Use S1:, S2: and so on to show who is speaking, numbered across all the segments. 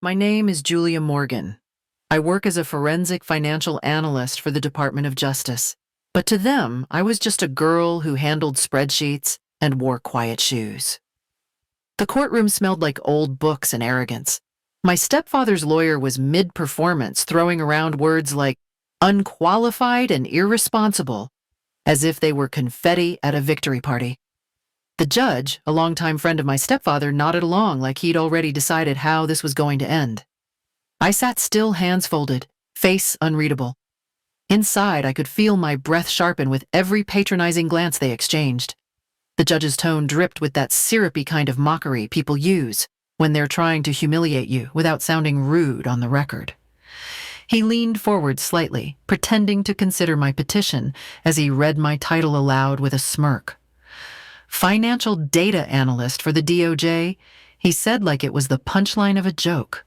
S1: My name is Julia Morgan. I work as a forensic financial analyst for the Department of Justice. But to them, I was just a girl who handled spreadsheets and wore quiet shoes. The courtroom smelled like old books and arrogance. My stepfather's lawyer was mid-performance, throwing around words like unqualified and irresponsible, as if they were confetti at a victory party. The judge, a longtime friend of my stepfather, nodded along like he'd already decided how this was going to end. I sat still, hands folded, face unreadable. Inside, I could feel my breath sharpen with every patronizing glance they exchanged. The judge's tone dripped with that syrupy kind of mockery people use when they're trying to humiliate you without sounding rude on the record. He leaned forward slightly, pretending to consider my petition as he read my title aloud with a smirk. Financial data analyst for the DOJ, he said like it was the punchline of a joke.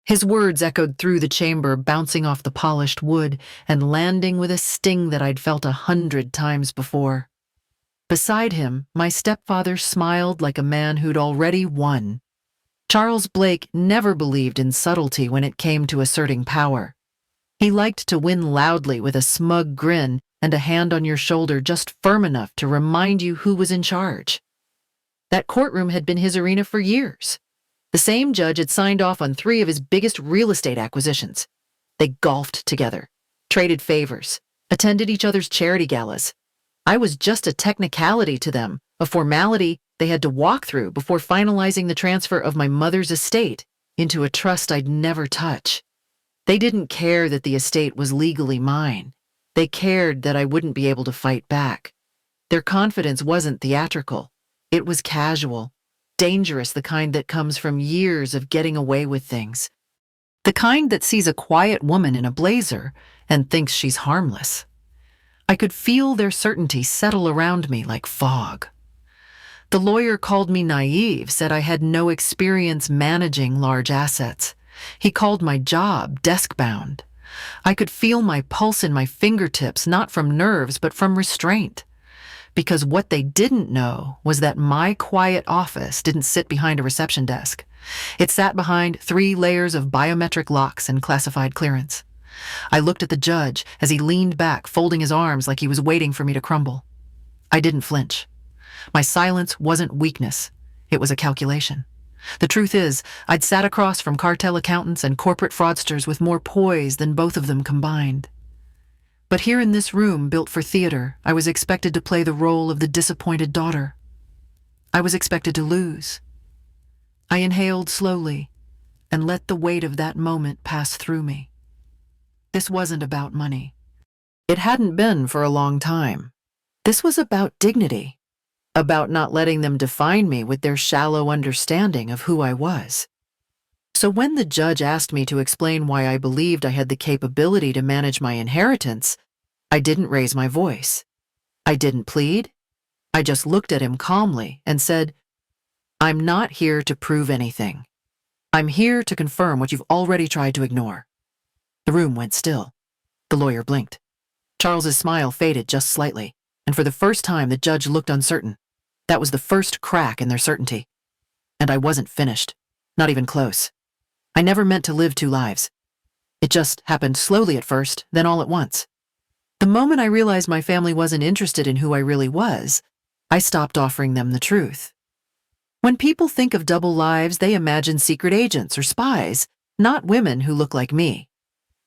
S1: His words echoed through the chamber, bouncing off the polished wood and landing with a sting that I'd felt 100 times before. Beside him, my stepfather smiled like a man who'd already won. Charles Blake never believed in subtlety when it came to asserting power. He liked to win loudly with a smug grin and a hand on your shoulder just firm enough to remind you who was in charge. That courtroom had been his arena for years. The same judge had signed off on 3 of his biggest real estate acquisitions. They golfed together, traded favors, attended each other's charity galas. I was just a technicality to them, a formality they had to walk through before finalizing the transfer of my mother's estate into a trust I'd never touch. They didn't care that the estate was legally mine. They cared that I wouldn't be able to fight back. Their confidence wasn't theatrical. It was casual, dangerous, the kind that comes from years of getting away with things. The kind that sees a quiet woman in a blazer and thinks she's harmless. I could feel their certainty settle around me like fog. The lawyer called me naive, said I had no experience managing large assets. He called my job desk-bound. I could feel my pulse in my fingertips, not from nerves, but from restraint. Because what they didn't know was that my quiet office didn't sit behind a reception desk. It sat behind 3 layers of biometric locks and classified clearance. I looked at the judge as he leaned back, folding his arms like he was waiting for me to crumble. I didn't flinch. My silence wasn't weakness. It was a calculation. The truth is, I'd sat across from cartel accountants and corporate fraudsters with more poise than both of them combined. But here in this room built for theater, I was expected to play the role of the disappointed daughter. I was expected to lose. I inhaled slowly and let the weight of that moment pass through me. This wasn't about money. It hadn't been for a long time. This was about dignity. About not letting them define me with their shallow understanding of who I was. So when the judge asked me to explain why I believed I had the capability to manage my inheritance, I didn't raise my voice. I didn't plead. I just looked at him calmly and said, "I'm not here to prove anything. I'm here to confirm what you've already tried to ignore." The room went still. The lawyer blinked. Charles's smile faded just slightly, and for the first time the judge looked uncertain. That was the first crack in their certainty. And I wasn't finished. Not even close. I never meant to live 2 lives. It just happened slowly at first, then all at once. The moment I realized my family wasn't interested in who I really was, I stopped offering them the truth. When people think of double lives, they imagine secret agents or spies, not women who look like me.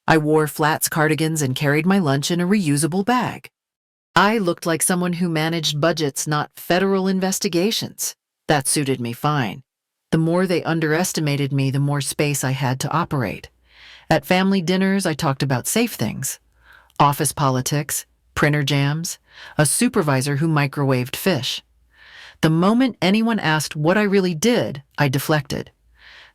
S1: I wore flats cardigans and carried my lunch in a reusable bag. I looked like someone who managed budgets, not federal investigations. That suited me fine. The more they underestimated me, the more space I had to operate. At family dinners, I talked about safe things. Office politics, printer jams, a supervisor who microwaved fish. The moment anyone asked what I really did, I deflected.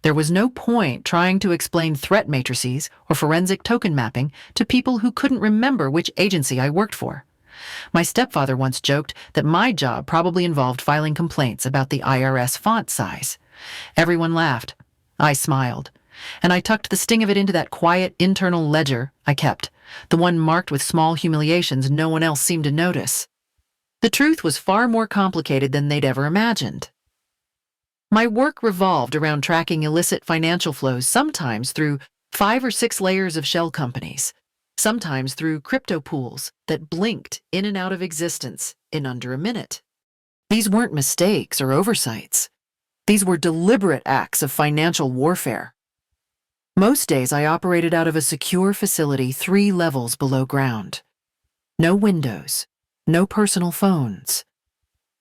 S1: There was no point trying to explain threat matrices or forensic token mapping to people who couldn't remember which agency I worked for. My stepfather once joked that my job probably involved filing complaints about the IRS font size. Everyone laughed. I smiled. And I tucked the sting of it into that quiet internal ledger I kept, the one marked with small humiliations no one else seemed to notice. The truth was far more complicated than they'd ever imagined. My work revolved around tracking illicit financial flows, sometimes through 5 or 6 layers of shell companies, sometimes through crypto pools that blinked in and out of existence in under a minute. These weren't mistakes or oversights. These were deliberate acts of financial warfare. Most days I operated out of a secure facility 3 levels below ground. No windows, no personal phones,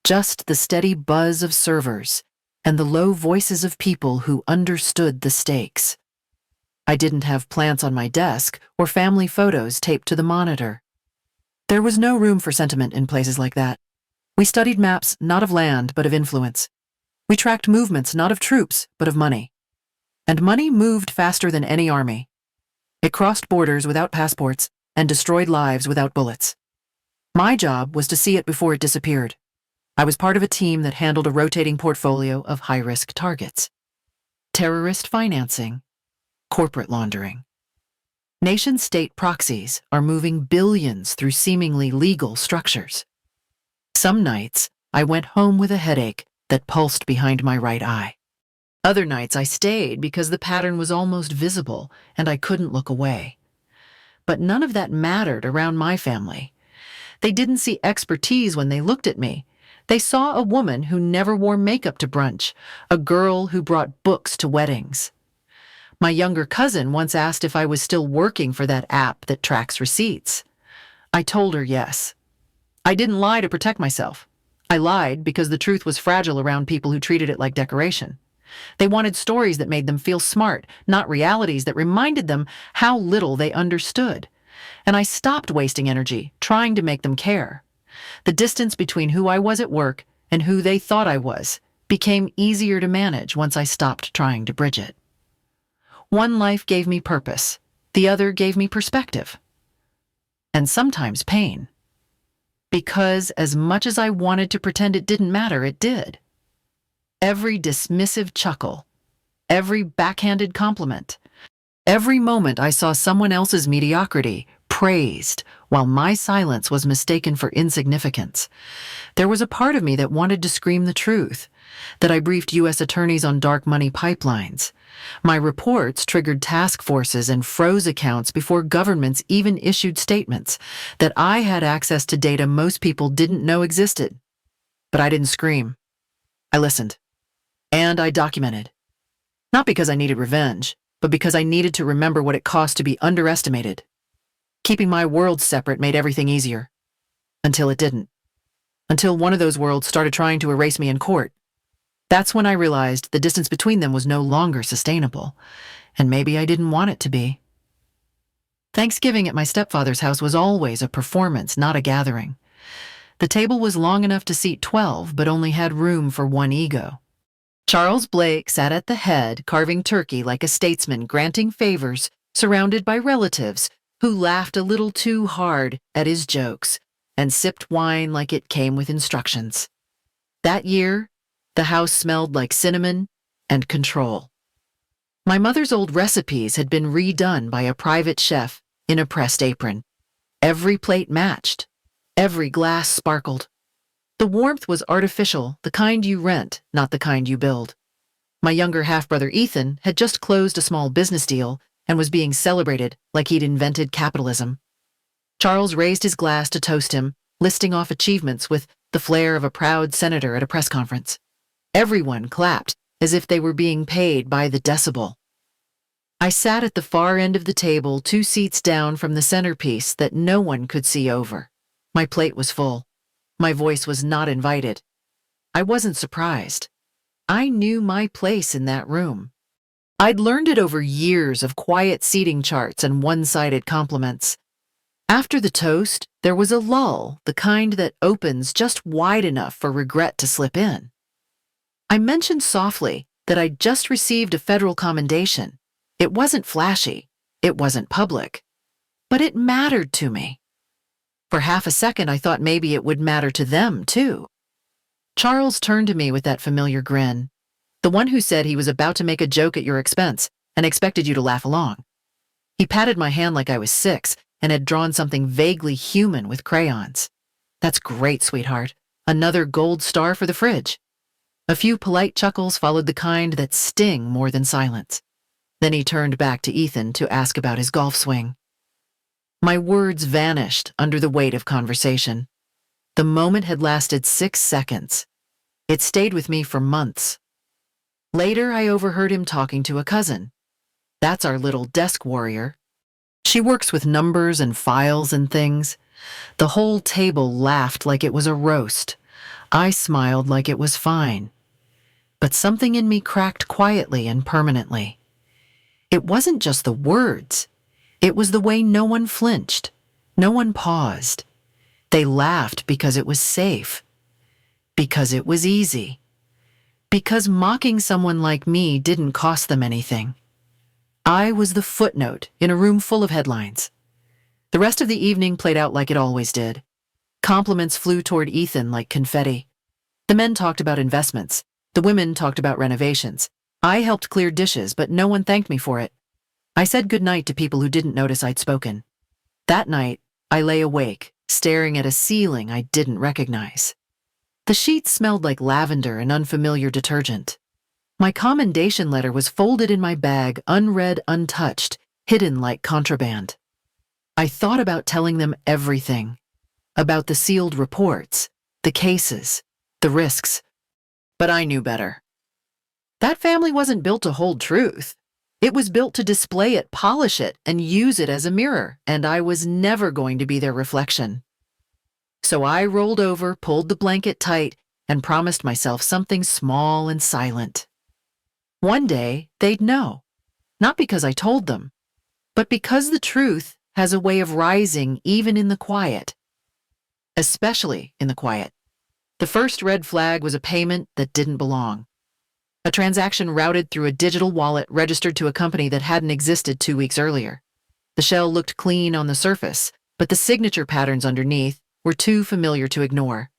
S1: just the steady buzz of servers and the low voices of people who understood the stakes. I didn't have plants on my desk or family photos taped to the monitor. There was no room for sentiment in places like that. We studied maps not of land but of influence. We tracked movements not of troops but of money. And money moved faster than any army. It crossed borders without passports and destroyed lives without bullets. My job was to see it before it disappeared. I was part of a team that handled a rotating portfolio of high-risk targets. Terrorist financing, corporate laundering. Nation-state proxies are moving billions through seemingly legal structures. Some nights, I went home with a headache that pulsed behind my right eye. Other nights I stayed because the pattern was almost visible and I couldn't look away. But none of that mattered around my family. They didn't see expertise when they looked at me. They saw a woman who never wore makeup to brunch, a girl who brought books to weddings. My younger cousin once asked if I was still working for that app that tracks receipts. I told her yes. I didn't lie to protect myself. I lied because the truth was fragile around people who treated it like decoration. They wanted stories that made them feel smart, not realities that reminded them how little they understood. And I stopped wasting energy trying to make them care. The distance between who I was at work and who they thought I was became easier to manage once I stopped trying to bridge it. One life gave me purpose, the other gave me perspective. And sometimes pain. Because as much as I wanted to pretend it didn't matter, it did. Every dismissive chuckle, every backhanded compliment, every moment I saw someone else's mediocrity praised while my silence was mistaken for insignificance. There was a part of me that wanted to scream the truth, that I briefed U.S. attorneys on dark money pipelines. My reports triggered task forces and froze accounts before governments even issued statements, that I had access to data most people didn't know existed. But I didn't scream. I listened. And I documented. Not because I needed revenge, but because I needed to remember what it cost to be underestimated. Keeping my worlds separate made everything easier. Until it didn't. Until one of those worlds started trying to erase me in court. That's when I realized the distance between them was no longer sustainable, and maybe I didn't want it to be. Thanksgiving at my stepfather's house was always a performance, not a gathering. The table was long enough to seat 12, but only had room for one ego. Charles Blake sat at the head, carving turkey like a statesman, granting favors, surrounded by relatives who laughed a little too hard at his jokes and sipped wine like it came with instructions. That year, the house smelled like cinnamon and control. My mother's old recipes had been redone by a private chef in a pressed apron. Every plate matched. Every glass sparkled. The warmth was artificial, the kind you rent, not the kind you build. My younger half-brother Ethan had just closed a small business deal and was being celebrated like he'd invented capitalism. Charles raised his glass to toast him, listing off achievements with the flair of a proud senator at a press conference. Everyone clapped as if they were being paid by the decibel. I sat at the far end of the table, 2 seats down from the centerpiece that no one could see over. My plate was full. My voice was not invited. I wasn't surprised. I knew my place in that room. I'd learned it over years of quiet seating charts and one-sided compliments. After the toast, there was a lull, the kind that opens just wide enough for regret to slip in. I mentioned softly that I'd just received a federal commendation. It wasn't flashy. It wasn't public. But it mattered to me. For half a second, I thought maybe it would matter to them, too. Charles turned to me with that familiar grin, the one who said he was about to make a joke at your expense and expected you to laugh along. He patted my hand like I was 6 and had drawn something vaguely human with crayons. That's great, sweetheart. Another gold star for the fridge. A few polite chuckles followed the kind that sting more than silence. Then he turned back to Ethan to ask about his golf swing. My words vanished under the weight of conversation. The moment had lasted 6 seconds. It stayed with me for months. Later, I overheard him talking to a cousin. That's our little desk warrior. She works with numbers and files and things. The whole table laughed like it was a roast. I smiled like it was fine. But something in me cracked quietly and permanently. It wasn't just the words. It was the way no one flinched. No one paused. They laughed because it was safe. Because it was easy. Because mocking someone like me didn't cost them anything. I was the footnote in a room full of headlines. The rest of the evening played out like it always did. Compliments flew toward Ethan like confetti. The men talked about investments. The women talked about renovations. I helped clear dishes, but no one thanked me for it. I said goodnight to people who didn't notice I'd spoken. That night, I lay awake, staring at a ceiling I didn't recognize. The sheets smelled like lavender and unfamiliar detergent. My commendation letter was folded in my bag, unread, untouched, hidden like contraband. I thought about telling them everything. About the sealed reports, the cases, the risks. But I knew better. That family wasn't built to hold truth. It was built to display it, polish it, and use it as a mirror, and I was never going to be their reflection. So I rolled over, pulled the blanket tight, and promised myself something small and silent. One day, they'd know. Not because I told them, but because the truth has a way of rising even in the quiet. Especially in the quiet. The first red flag was a payment that didn't belong. A transaction routed through a digital wallet registered to a company that hadn't existed 2 weeks earlier. The shell looked clean on the surface, but the signature patterns underneath were too familiar to ignore.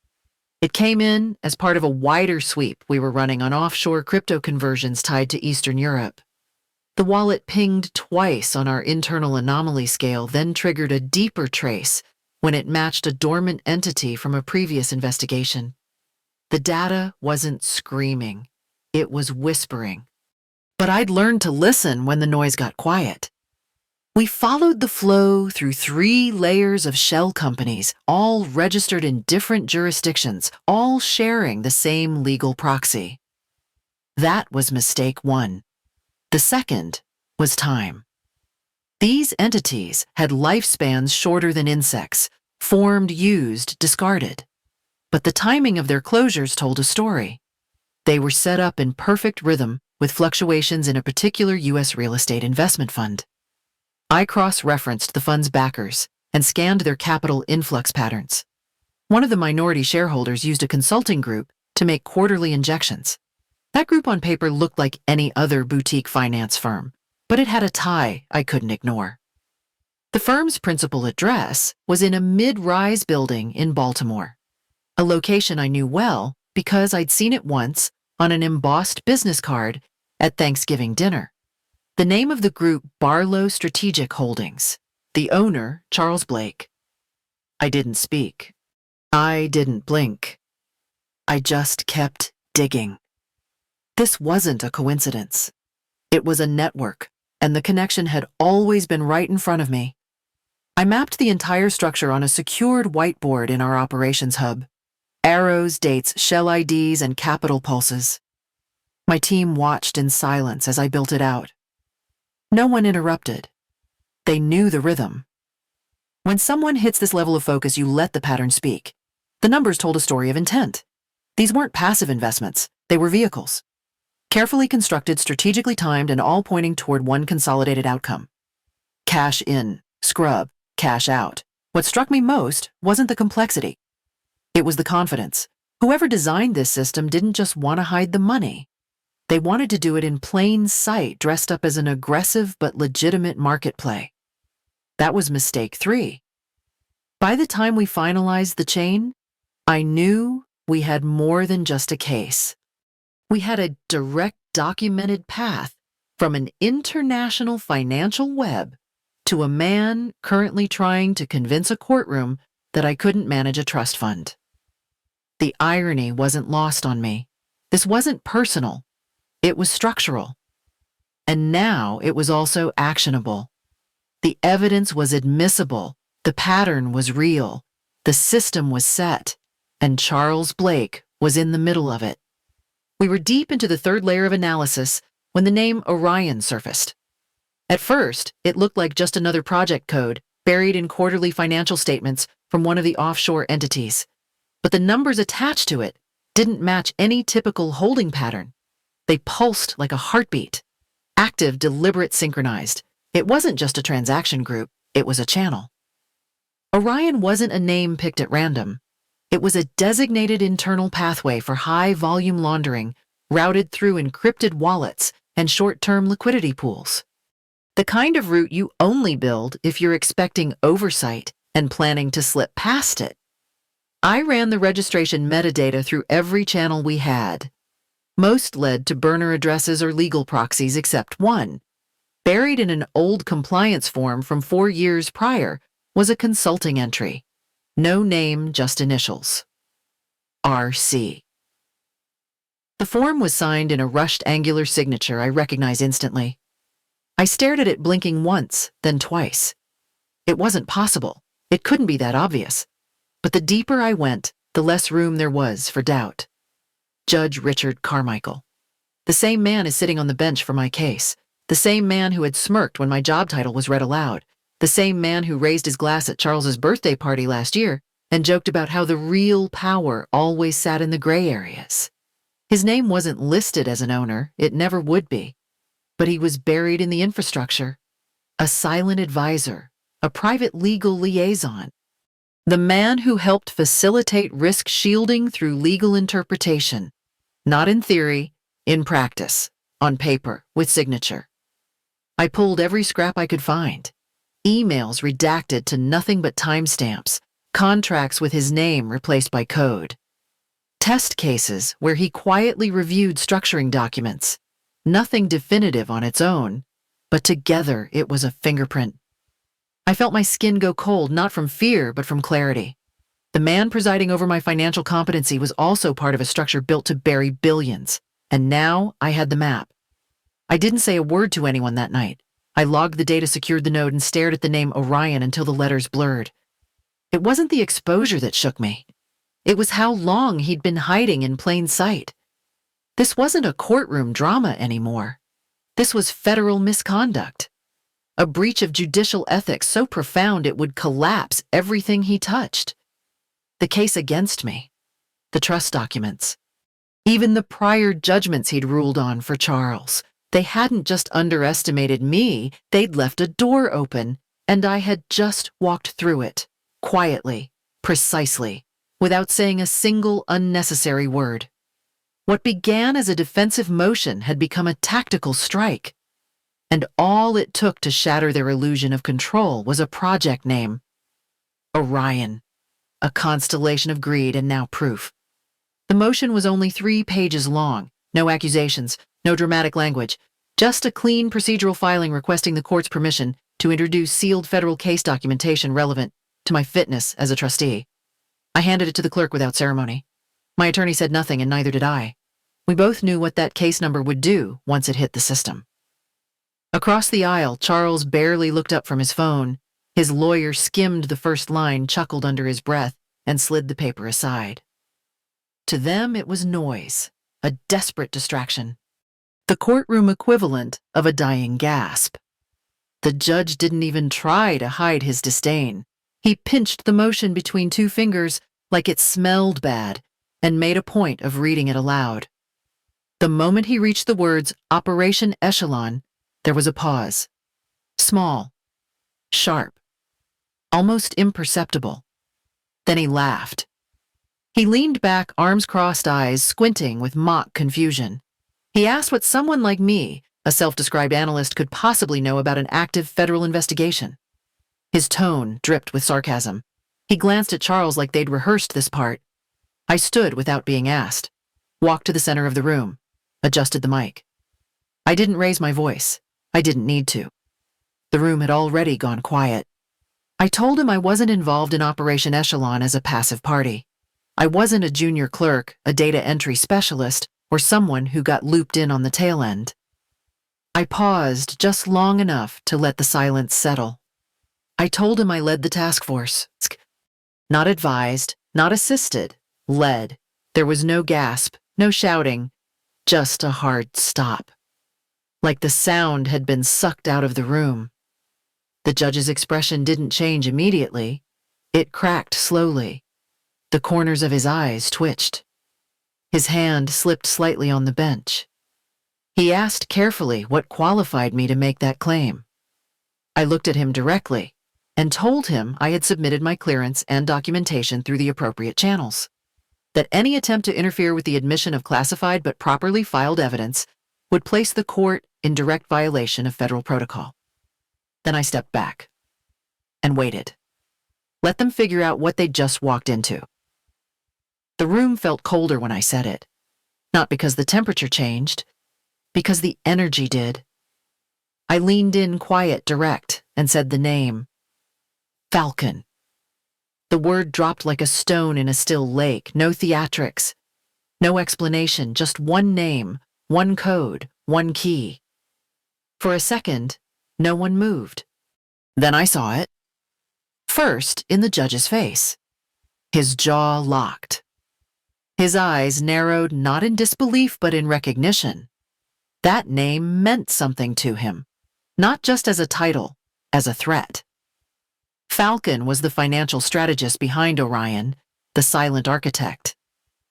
S1: It came in as part of a wider sweep we were running on offshore crypto conversions tied to Eastern Europe. The wallet pinged twice on our internal anomaly scale, then triggered a deeper trace when it matched a dormant entity from a previous investigation. The data wasn't screaming. It was whispering. But I'd learned to listen when the noise got quiet. We followed the flow through 3 layers of shell companies, all registered in different jurisdictions, all sharing the same legal proxy. That was mistake 1. The second was time. These entities had lifespans shorter than insects, formed, used, discarded. But the timing of their closures told a story. They were set up in perfect rhythm with fluctuations in a particular U.S. real estate investment fund. I cross-referenced the fund's backers and scanned their capital influx patterns. One of the minority shareholders used a consulting group to make quarterly injections. That group on paper looked like any other boutique finance firm, but it had a tie I couldn't ignore. The firm's principal address was in a mid-rise building in Baltimore, a location I knew well because I'd seen it once on an embossed business card at Thanksgiving dinner. The name of the group, Barlow Strategic Holdings. The owner, Charles Blake. I didn't speak. I didn't blink. I just kept digging. This wasn't a coincidence. It was a network, and the connection had always been right in front of me. I mapped the entire structure on a secured whiteboard in our operations hub. Arrows, dates, shell IDs, and capital pulses. My team watched in silence as I built it out. No one interrupted. They knew the rhythm. When someone hits this level of focus, you let the pattern speak. The numbers told a story of intent. These weren't passive investments. They were vehicles. Carefully constructed, strategically timed, and all pointing toward one consolidated outcome. Cash in, scrub, cash out. What struck me most wasn't the complexity. It was the confidence. Whoever designed this system didn't just want to hide the money. They wanted to do it in plain sight, dressed up as an aggressive but legitimate market play. That was mistake 3. By the time we finalized the chain, I knew we had more than just a case. We had a direct documented path from an international financial web to a man currently trying to convince a courtroom that I couldn't manage a trust fund. The irony wasn't lost on me. This wasn't personal, it was structural. And now it was also actionable. The evidence was admissible, the pattern was real, the system was set, and Charles Blake was in the middle of it. We were deep into the third layer of analysis when the name Orion surfaced. At first, it looked like just another project code buried in quarterly financial statements from one of the offshore entities. But the numbers attached to it didn't match any typical holding pattern. They pulsed like a heartbeat. Active, deliberate, synchronized. It wasn't just a transaction group, it was a channel. Orion wasn't a name picked at random. It was a designated internal pathway for high-volume laundering, routed through encrypted wallets and short-term liquidity pools. The kind of route you only build if you're expecting oversight and planning to slip past it. I ran the registration metadata through every channel we had. Most led to burner addresses or legal proxies except one. Buried in an old compliance form from 4 years prior was a consulting entry. No name, just initials. RC. The form was signed in a rushed angular signature I recognized instantly. I stared at it blinking once, then twice. It wasn't possible. It couldn't be that obvious. But the deeper I went, the less room there was for doubt. Judge Richard Carmichael. The same man is sitting on the bench for my case. The same man who had smirked when my job title was read aloud. The same man who raised his glass at Charles's birthday party last year and joked about how the real power always sat in the gray areas. His name wasn't listed as an owner, it never would be. But he was buried in the infrastructure. A silent advisor, a private legal liaison. The man who helped facilitate risk shielding through legal interpretation. Not in theory, in practice, on paper, with signature. I pulled every scrap I could find. Emails redacted to nothing but timestamps, contracts with his name replaced by code. Test cases where he quietly reviewed structuring documents. Nothing definitive on its own, but together it was a fingerprint. I felt my skin go cold, not from fear, but from clarity. The man presiding over my financial competency was also part of a structure built to bury billions, and now I had the map. I didn't say a word to anyone that night. I logged the data, secured the node, and stared at the name Orion until the letters blurred. It wasn't the exposure that shook me. It was how long he'd been hiding in plain sight. This wasn't a courtroom drama anymore. This was federal misconduct. A breach of judicial ethics so profound it would collapse everything he touched. The case against me. The trust documents. Even the prior judgments he'd ruled on for Charles. They hadn't just underestimated me, they'd left a door open, and I had just walked through it, quietly, precisely, without saying a single unnecessary word. What began as a defensive motion had become a tactical strike, and all it took to shatter their illusion of control was a project name. Orion, a constellation of greed and now proof. The motion was only 3 pages long, no accusations, no dramatic language, just a clean procedural filing requesting the court's permission to introduce sealed federal case documentation relevant to my fitness as a trustee. I handed it to the clerk without ceremony. My attorney said nothing, and neither did I. We both knew what that case number would do once it hit the system. Across the aisle, Charles barely looked up from his phone. His lawyer skimmed the first line, chuckled under his breath, and slid the paper aside. To them, it was noise, a desperate distraction. The courtroom equivalent of a dying gasp. The judge didn't even try to hide his disdain. He pinched the motion between 2 fingers like it smelled bad and made a point of reading it aloud. The moment he reached the words Operation Echelon, there was a pause. Small, sharp, almost imperceptible. Then he laughed. He leaned back, arms crossed, eyes squinting with mock confusion. He asked what someone like me, a self-described analyst, could possibly know about an active federal investigation. His tone dripped with sarcasm. He glanced at Charles like they'd rehearsed this part. I stood without being asked, walked to the center of the room, adjusted the mic. I didn't raise my voice. I didn't need to. The room had already gone quiet. I told him I wasn't involved in Operation Echelon as a passive party. I wasn't a junior clerk, a data entry specialist, or someone who got looped in on the tail end. I paused just long enough to let the silence settle. I told him I led the task force. Not advised, not assisted, led. There was no gasp, no shouting, just a hard stop. Like the sound had been sucked out of the room. The judge's expression didn't change immediately. It cracked slowly. The corners of his eyes twitched. His hand slipped slightly on the bench. He asked carefully what qualified me to make that claim. I looked at him directly and told him I had submitted my clearance and documentation through the appropriate channels, that any attempt to interfere with the admission of classified but properly filed evidence would place the court in direct violation of federal protocol. Then I stepped back and waited. Let them figure out what they'd just walked into. The room felt colder when I said it, not because the temperature changed, because the energy did. I leaned in quiet, direct, and said the name. Falcon. The word dropped like a stone in a still lake, no theatrics, no explanation, just one name, one code, one key. For a second, no one moved. Then I saw it. First, in the judge's face. His jaw locked. His eyes narrowed not in disbelief but in recognition. That name meant something to him, not just as a title, as a threat. Falcon was the financial strategist behind Orion, the silent architect.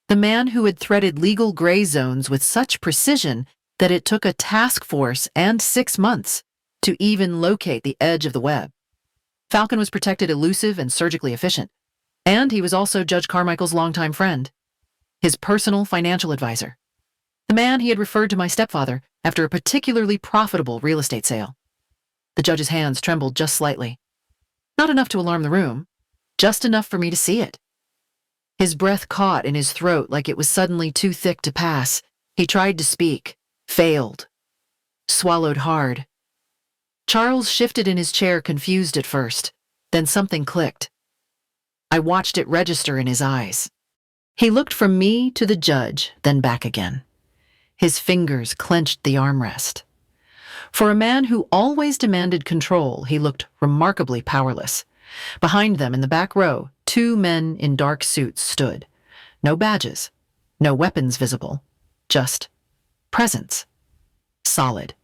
S1: The man who had threaded legal gray zones with such precision that it took a task force and 6 months to even locate the edge of the web. Falcon was protected, elusive, and surgically efficient. And he was also Judge Carmichael's longtime friend, his personal financial advisor, the man he had referred to my stepfather after a particularly profitable real estate sale. The judge's hands trembled just slightly. Not enough to alarm the room, just enough for me to see it. His breath caught in his throat like it was suddenly too thick to pass. He tried to speak, failed, swallowed hard. Charles shifted in his chair, confused at first. Then something clicked. I watched it register in his eyes. He looked from me to the judge, then back again. His fingers clenched the armrest. For a man who always demanded control, he looked remarkably powerless. Behind them, in the back row, 2 men in dark suits stood. No badges, no weapons visible, just presence. Solid,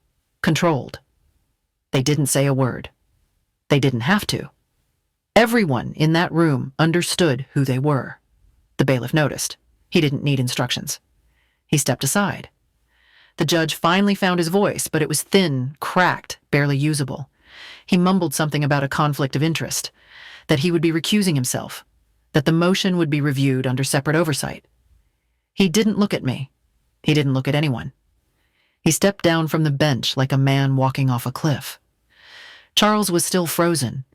S1: controlled. They didn't say a word. They didn't have to. Everyone in that room understood who they were. The bailiff noticed. He didn't need instructions. He stepped aside. The judge finally found his voice, but it was thin, cracked, barely usable. He mumbled something about a conflict of interest, that he would be recusing himself, that the motion would be reviewed under separate oversight. He didn't look at me. He didn't look at anyone. He stepped down from the bench like a man walking off a cliff. Charles was still frozen.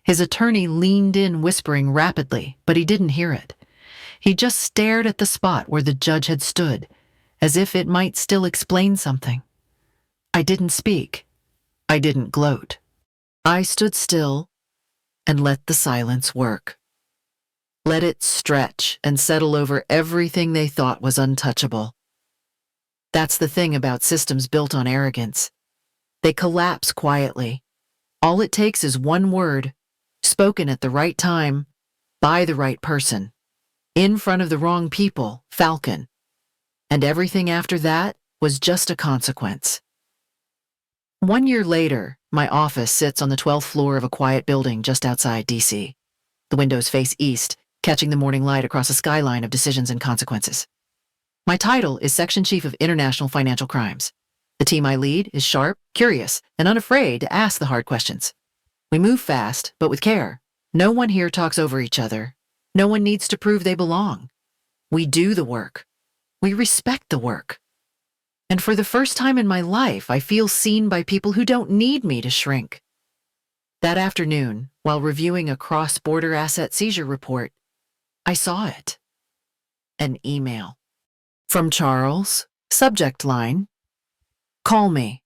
S1: His attorney leaned in, whispering rapidly, but he didn't hear it. He just stared at the spot where the judge had stood, as if it might still explain something. I didn't speak. I didn't gloat. I stood still and let the silence work. Let it stretch and settle over everything they thought was untouchable. That's the thing about systems built on arrogance. They collapse quietly. All it takes is one word, spoken at the right time, by the right person, in front of the wrong people, Falcon. And everything after that was just a consequence. 1 year later, my office sits on the 12th floor of a quiet building just outside D.C. The windows face east, catching the morning light across a skyline of decisions and consequences. My title is Section Chief of International Financial Crimes. The team I lead is sharp, curious, and unafraid to ask the hard questions. We move fast, but with care. No one here talks over each other. No one needs to prove they belong. We do the work. We respect the work. And for the first time in my life, I feel seen by people who don't need me to shrink. That afternoon, while reviewing a cross-border asset seizure report, I saw it. An email. From Charles, subject line, "Call me."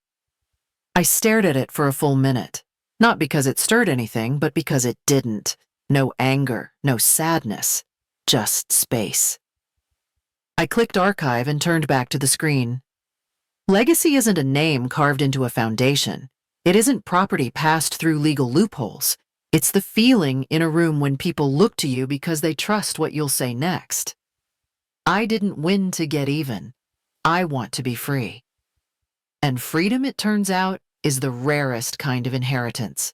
S1: I stared at it for a full minute, not because it stirred anything, but because it didn't. No anger, no sadness, just space. I clicked archive and turned back to the screen. Legacy isn't a name carved into a foundation. It isn't property passed through legal loopholes. It's the feeling in a room when people look to you because they trust what you'll say next. I didn't win to get even. I want to be free. And freedom, it turns out, is the rarest kind of inheritance.